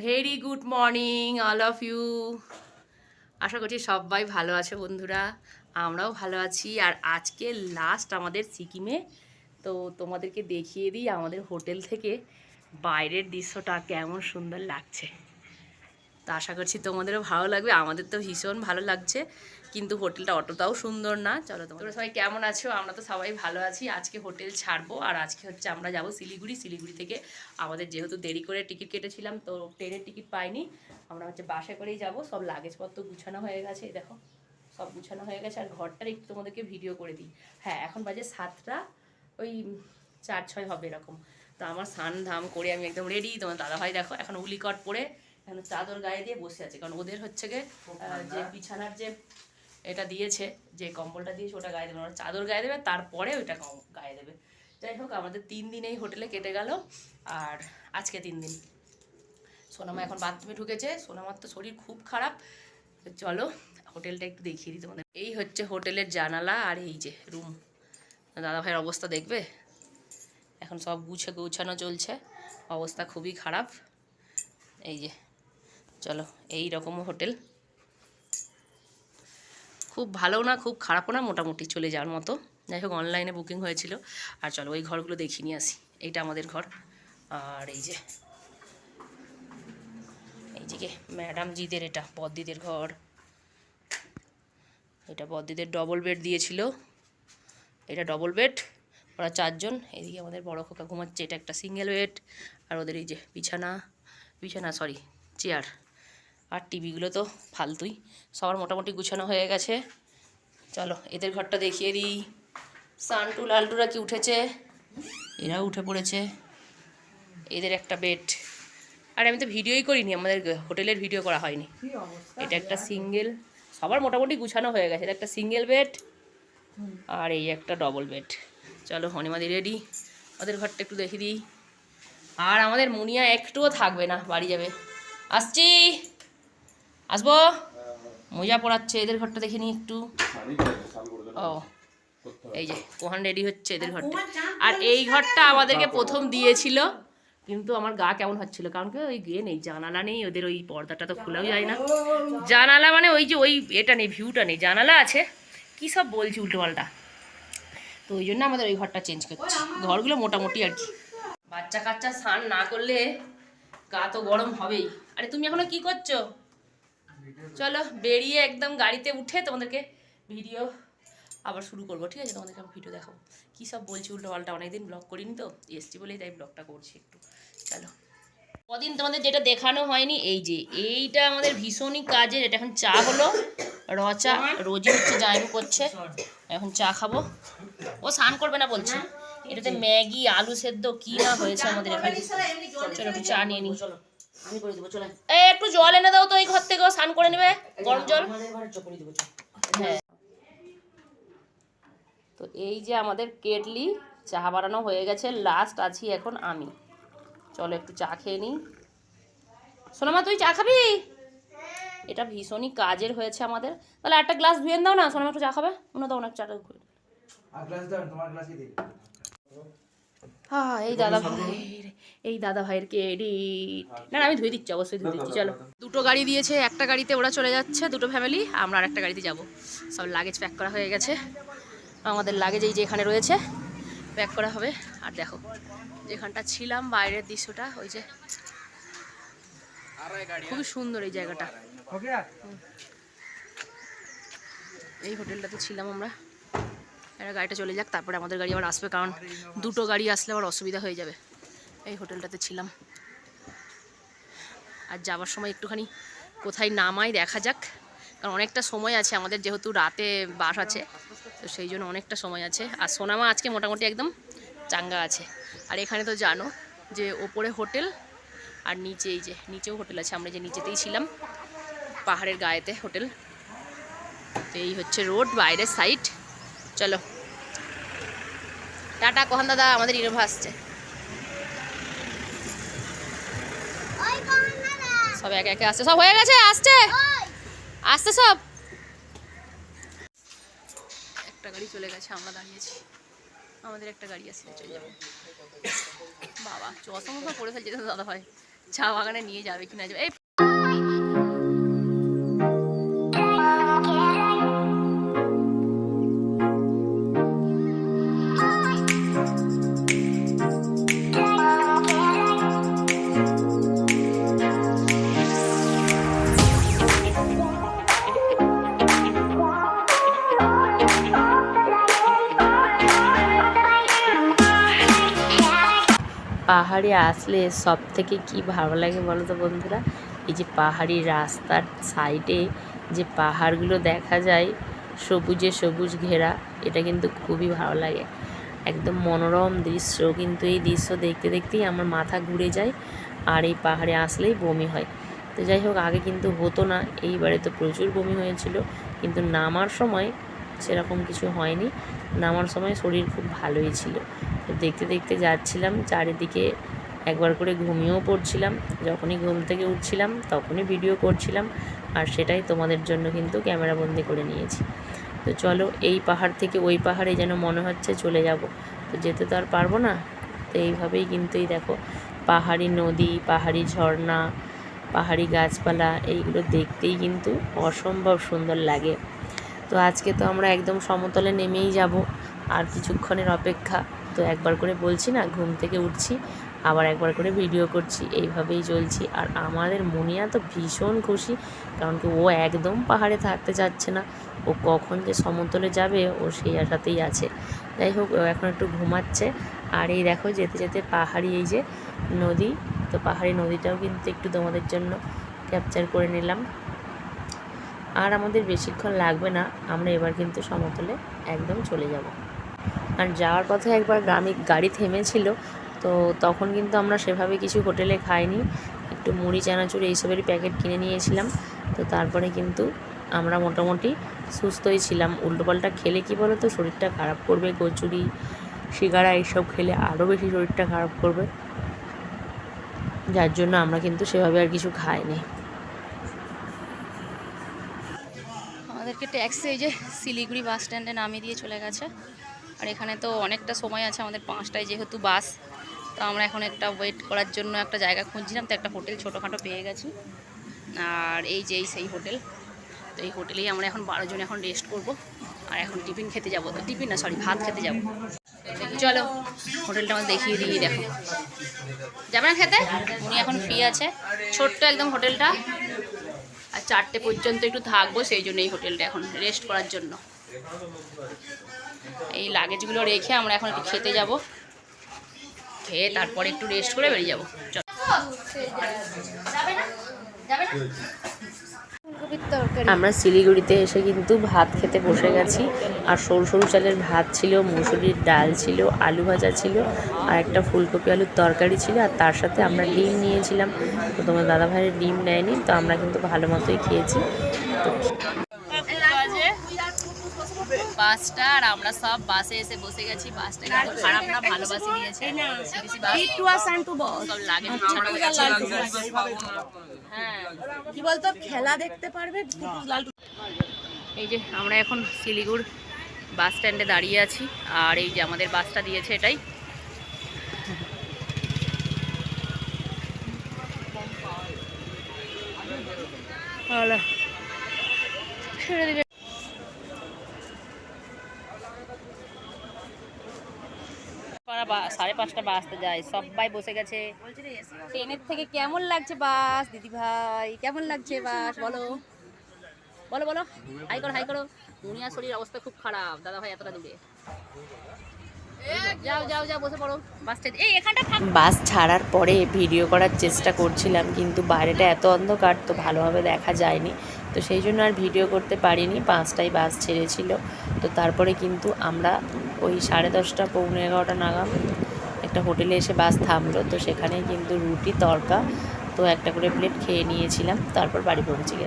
Very good morning all of you. আশা করছি সবাই ভালো আছে বন্ধুরা, আমরাও ভালো আছি। আর আজকে লাস্ট আমাদের সিকিমে, তো তোমাদেরকে দেখিয়ে দিই আমাদের হোটেল থেকে বাইরের দৃশ্যটা কেমন সুন্দর লাগছে। তো আশা করছি তোমাদেরও ভালো লাগবে, আমাদের তো ভীষণ ভালো লাগছে। কিন্তু হোটেলটা অতটাও সুন্দর না। চলো তোমরা সবাই কেমন আছো? আমরা তো সবাই ভালো আছি। আজকে হোটেল ছাড়বো আর আজকে হচ্ছে আমরা যাব শিলিগুড়ি। শিলিগুড়ি থেকে আমাদের যেহেতু দেরি করে টিকিট কেটেছিলাম, তো ট্রেনের টিকিট পাইনি, আমরা হচ্ছে বাসে করেই যাব। সব লাগেজপত্র গুছানো হয়ে গেছে, এই দেখো সব গুছানো হয়ে গেছে। আর ঘরটার একটু তোমাদেরকে ভিডিও করে দিই। হ্যাঁ, এখন বাজে 7টা, ওই 4-6 হবে এরকম। তো আমার স্নান ধাম করে আমি একদম রেডি। তোমার দাদাভাই দেখো এখন উলিকট পরে এখন চাদর গায়ে দিয়ে বসে আছে, কারণ ওদের হচ্ছে গিয়ে যে বিছানার যে এটা দিয়েছে, যে কম্বলটা দিয়েছে ওটা গায়ে দেবে, ওরা চাদর গায়ে দেবে, তারপরে ওইটা গায়ে দেবে। যাই হোক, আমাদের 3 দিন এই হোটেলে কেটে গেল। আর আজকে 3 দিন। সোনামা এখন বাথরুমে ঢুকেছে, সোনামার তো শরীর খুব খারাপ। চলো হোটেলটা একটু দেখিয়ে দিই তোমাদের। এই হচ্ছে হোটেলের জানালা আর এই যে রুম। দাদা ভাইয়ের অবস্থা দেখবে, এখন সব গুছানো চলছে, অবস্থা খুবই খারাপ। এই যে চলো, এই রকমও হোটেল, খুব ভালো না খুব খারাপও না, মোটামুটি চলে যাওয়ার মতো। যাই হোক, অনলাইনে বুকিং হয়েছিল। আর চলো ওই ঘরগুলো দেখিয়ে নিয়ে আসি। এইটা আমাদের ঘর। আর এই যে ম্যাডাম জিদের, এটা বদ্দিদের ঘর। এটা বদ্দিদের ডবল বেড দিয়েছিল, এটা ডবল বেড, ওরা 4 জন। এদিকে আমাদের বড় খোকা ঘুমাচ্ছে, এটা একটা সিঙ্গেল বেড। আর ওদের এই যে বিছানা সরি চেয়ার। আর টিভিগুলো তো ফালতুই, সবার মোটামুটি গুছানো হয়ে গেছে। চলো এদের ঘরটা দেখিয়ে দিই। সান্টু লালটুরা কি উঠেছে, এরাও উঠে পড়েছে। এদের একটা বেড। আর আমি তো ভিডিওই করিনি, আমাদের হোটেলের ভিডিও করা হয়নি। এটা একটা সিঙ্গেল, সবার মোটামুটি গুছানো হয়ে গেছে। এটা একটা সিঙ্গেল বেড আর এই একটা ডবল বেড। চলো অনিমাদি রেডি, ওদের ঘরটা একটু দেখিয়ে দিই। আর আমাদের মুনিয়া একটুও থাকবে না, বাড়ি যাবে। আসছি, আসবো। মোজা পড়াচ্ছে, এদের ঘরটা দেখে নিই একটু। ও এই যে কোহান রেডি হচ্ছে এদের ঘরটা। আর এই ঘরটা আমাদেরকে প্রথম দিয়েছিল, কিন্তু আমার গা কেমন হচ্ছিল, কারণ কি ওই গে নেই, জানালা নেই ওদের, ওই পর্দাটা তো খোলাও যায় না। জানালা মানে ওই যে ওই এটা নেই, ভিউটা নেই, জানালা আছে। কী সব বলছি উল্টোপাল্টা। তো ওই জন্য আমাদের ওই ঘরটা চেঞ্জ করছি। ঘরগুলো মোটামুটি আর কি। বাচ্চা কাচ্চা স্নান না করলে গা তো গরম হবেই। আরে তুমি এখনো কি করছো? চলো বেরিয়ে একদম গাড়িতে উঠে তোমাদেরকে ভিডিও আবার শুরু করবো, ঠিক আছে? তোমাদেরকে আমি ভিডিও দেখাবো। কী সব বলছি উল্টো পাল্টা, অনেকদিন ব্লগ করিনি তো, এসছি বলেই তাই ব্লগটা করছি একটু। চলো, কদিন তোমাদের যেটা দেখানো হয়নি, এই যে এইটা আমাদের ভীষণই কাজের। এটা এখন চা হলো, রচা রোজই হচ্ছে জায়গা করছে, এখন চা খাবো। ও স্নান করবে না বলছে। এটাতে ম্যাগি আলু সেদ্ধ কি না হয়েছে আমাদের এখানে। চলো একটু চা নিয়ে নিই। এই একটু জল এনে দাও তো এই ঘর থেকে, স্নান করে নেবে, গরম জল। হ্যাঁ, তো এই যে আমাদের কেটলি, চা বানানো হয়ে গেছে, লাস্ট আছি এখন আমি। চলো একটু চা খেয়ে নিই। সোনামা তুই চা খাবি? এটা ভীষণই কাজের হয়েছে আমাদের। তাহলে একটা গ্লাস ধুয়ে দাও না, সোনামা একটু চা খাবে, মনে দাও না চাটা। হ্যাঁ, এই দাদা ভাইয়ের ক্রেডিট। না আমি ধুয়ে দিচ্ছি, অবশ্যই ধুয়ে দিচ্ছি। চলো, দুটো গাড়ি দিয়েছে, একটা গাড়িতে ওরা চলে যাচ্ছে, দুটো ফ্যামিলি, আমরা আর একটা গাড়িতে যাব। সব লাগেজ প্যাক করা হয়ে গেছে, আমাদের লাগেজ এই যে এখানে রয়েছে, প্যাক করা হবে। আর দেখো যেখানটা ছিলাম, বাইরের দৃশ্যটা ওই যে, খুবই সুন্দর এই জায়গাটা। এই হোটেলটাতে ছিলাম আমরা। এরা গাড়িটা চলে যাক, তারপরে আমাদের গাড়ি আবার আসবে, কারণ দুটো গাড়ি আসলে আবার অসুবিধা হয়ে যাবে। এই হোটেলটাতে ছিলাম। আর যাওয়ার সময় একটুখানি কোথায় নামাই দেখা যাক, কারণ অনেকটা সময় আছে আমাদের, যেহেতু রাতে বাস আছে, তো সেই জন্য অনেকটা সময় আছে। আর সোনামা আজকে মোটামুটি একদম চাঙ্গা আছে। আর এখানে তো জানো যে ওপরে হোটেল আর নিচে, এই যে নিচেও হোটেল আছে, আমরা যে নিচেতেই ছিলাম, পাহাড়ের গায়েতে হোটেল। তো এই হচ্ছে রোড, বাইরের সাইড। চলো টাটা। কোহান দাদা, আমাদের ইনোভা আসছে। সব একে একে আসছে, সব হয়ে গেছে, আসছে আসছে সব। একটা গাড়ি চলে গেছে, আমরা দাঁড়িয়েছি, আমাদের একটা গাড়ি আসছে, চলে যাবো। বাবা চশমা পরে ফেলছে তো দাদা ভাই, চা বাগানে নিয়ে যাবে কিনা যাবে। এই পাহাড়ে আসলে সব থেকে কি ভালো লাগে বলো তো বন্ধুরা, এই যে পাহাড়ি রাস্তার সাইডে যে পাহাড়গুলো দেখা যায় সবুজে সবুজ ঘেরা, এটা কিন্তু খুবই ভালো লাগে। একদম মনোরম দৃশ্য, কিন্তু এই দৃশ্য দেখতে দেখতেই আমার মাথা ঘুরে যায় আর এই পাহাড়ে আসলেই বমি হয়। তো যাই হোক, আগে কিন্তু হতো না, এইবারে তো প্রচুর বমি হয়েছিল, কিন্তু নামার সময় সেরকম কিছু হয়নি। নামার সময় শরীর খুব ভালোই ছিল। তো দেখতে দেখতে যাচ্ছিলাম, চারিদিকে একবার করে ঘুমিয়েও পড়ছিলাম, যখনই ঘুম থেকে উঠছিলাম তখনই ভিডিও করছিলাম, আর সেটাই তোমাদের জন্য কিন্তু ক্যামেরাবন্দি করে নিয়েছি। তো চলো, এই পাহাড় থেকে ওই পাহাড়ে যেন মনে হচ্ছে চলে যাব, তো যেতে তো আর পারবো না। তো এইভাবেই কিন্তু এই দেখো, পাহাড়ি নদী, পাহাড়ি ঝর্ণা, পাহাড়ি গাছপালা, এইগুলো দেখতেই কিন্তু অসম্ভব সুন্দর লাগে। তো আজকে তো আমরা একদম সমতলে নেমেই যাব, আর কিছুক্ষণের অপেক্ষা। তো একবার করে বলছি না, ঘুম থেকে উঠছি, আবার একবার করে ভিডিও করছি, এইভাবেই চলছি। আর আমাদের মুনিয়া তো ভীষণ খুশি, কারণ কি ও একদম পাহাড়ে থাকতে চাচ্ছে না, ও কখন যে সমতলে যাবে ও সেই আশাতেই আছে। যাই হোক, ও এখন একটু ঘুমাচ্ছে। আর এই দেখো, যেতে যেতে পাহাড়ি এই যে নদী, তো পাহাড়ি নদীটাও কিন্তু একটু তোমাদের জন্য ক্যাপচার করে নিলাম। আর আমাদের বেশিক্ষণ লাগবে না, আমরা এবার কিন্তু সমতলে একদম চলে যাব। আর যাওয়ার পথে একবার গ্রামে গাড়ি থেমেছিল, তো তখন কিন্তু আমরা সেভাবে কিছু হোটেলে খাইনি, একটু মুড়ি চানাচুর এইসবেরই প্যাকেট কিনে নিয়েছিলাম। তো তারপরে কিন্তু আমরা মোটামুটি সুস্থই ছিলাম। উল্টোপাল্টা খেলে কি বলো তো, শরীরটা খারাপ করবে, কচুরি সিঙ্গারা এইসব খেলে আরও বেশি শরীরটা খারাপ করবে, যার জন্য আমরা কিন্তু সেভাবে আর কিছু খাইনি। আমাদেরকে ট্যাক্সি এই যে শিলিগুড়ি বাস স্ট্যান্ডে নামিয়ে দিয়ে চলে গেছে। আর এখানে তো অনেকটা সময় আছে, আমাদের 5টায় যেহেতু বাস, তো আমরা এখন একটা ওয়েট করার জন্য একটা জায়গা খুঁজছিলাম, তো একটা হোটেল ছোটোখাটো পেয়ে গেছি। আর এই যে সেই হোটেল, তো এই হোটেলেই আমরা এখন 12 জন এখন রেস্ট করব। আর এখন টিফিন খেতে যাবো, তো টিফিন না সরি ভাত খেতে যাবো। চলো হোটেলটা আমাদের দেখিয়ে দিই। দেখো, যাবে না খেতে? উনি এখন ফ্রি আছে, ছোট্ট একদম হোটেলটা। আর 4টে পর্যন্ত একটু থাকবো, সেই জন্য এই হোটেলটা এখন রেস্ট করার জন্য। এই লাগেজগুলো রেখে আমরা এখন একটু খেতে যাব, খেয়ে তারপরে একটু রেস্ট করে বেরিয়ে যাবো। আমরা শিলিগুড়িতে এসে কিন্তু ভাত খেতে বসে গেছি। আর সরু সরু চালের ভাত ছিল, মুসুরির ডাল ছিল, আলু ভাজা ছিল, আর একটা ফুলকপি আলুর তরকারি ছিল, আর তার সাথে আমরা ডিম নিয়েছিলাম। তো তোমার দাদাভাইয়ের ডিম নেয়নি, তো আমরা কিন্তু ভালো মতোই খেয়েছি। তো 5টা, আর আমরা সব বাসে এসে বসে গেছি। বাসটা কিন্তু খারাপ না, ভালো বাসই নিয়েছে। হ্যাঁ, কি বলতো, খেলা দেখতে পারবে। এই যে আমরা এখন শিলিগুড়ি বাস স্ট্যান্ডে দাঁড়িয়ে আছি, আর এই যে আমাদের বাসটা দিয়েছে, এটাই। ছেড়ে দিবে। 5:30 বাজতে যায়, সবাই বসে গেছে। ট্রেনের থেকে কেমন লাগছে বাস? দিদি ভাই কেমন লাগছে বাস? বলো বলো বলো, হাই করো হাই করো। মুনিয়ার শরীর অবস্থা খুব খারাপ, দাদা ভাই এতটা দূরে। যাও যাও যাও, বসে পড়ো বাসটা। এই এখানটা থাক। বাস ছাড়ার পরে ভিডিও করার চেষ্টা করছিলাম, কিন্তু বাইরেটা এত অন্ধকার তো ভালোভাবে দেখা যায়নি, তো সেই জন্য আর ভিডিও করতে পারিনি। 5টায় বাস ছেড়েছিল, তো তারপরে কিন্তু আমরা ওই 10:30 পৌনে 11টা নাগাদ একটা হোটেলে এসে বাস থামলো, তো সেখানেই কিন্তু রুটি তড়কা তো একটা করে প্লেট খেয়ে নিয়েছিলাম, তারপর বাড়ি পৌঁছে গেছি।